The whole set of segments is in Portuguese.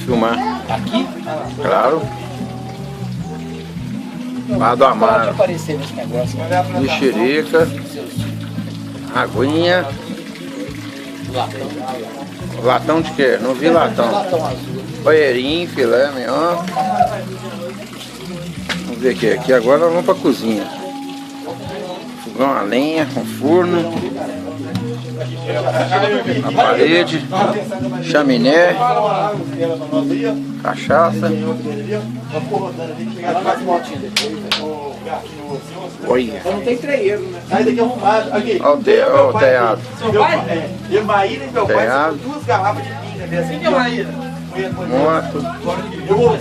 filmar. Aqui? Claro. Lá do Pode Amaro. aparecer nesse negócio. Mexerica. Aguinha. Latão. Latão de quê? Não vi latão. Latão azul. Banheirinho, filé, mignon. Vamos ver aqui. Aqui agora nós vamos pra cozinha. Fogão a lenha, com forno. Na parede. Chaminé. Cachaça. Olha. Não tem treieiro, né? Sai daqui arrumado. Aqui. Olha o telhado. Meu pai? E Maíra e meu pai Telhado. são 2 garrafas de pinga dessa. Quem que é Maíra? Moto. Eu vou.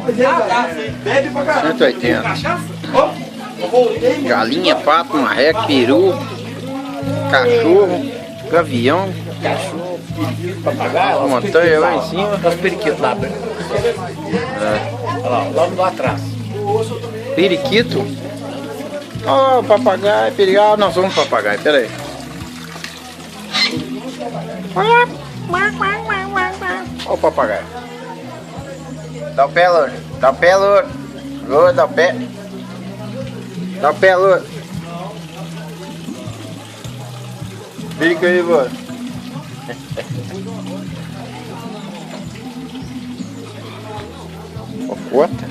Pois é, bebe pra caramba. 180. Cachaça? Ó, eu voltei. Galinha, pato, marreco, peru. Cachorro. Gavião. Cachorro, papagaio, Uma montanha lá em cima. Os periquitos lá, olha lá, logo lá atrás. Periquito. Ó, o papagaio, perigo. Nós vamos pro papagaio, peraí. Ó o papagaio. Dá o pé, Louro. Dá o pé, Louro. Louro, dá o pé. Dá o pé, Louro. Fica aí, Louro. Cocota.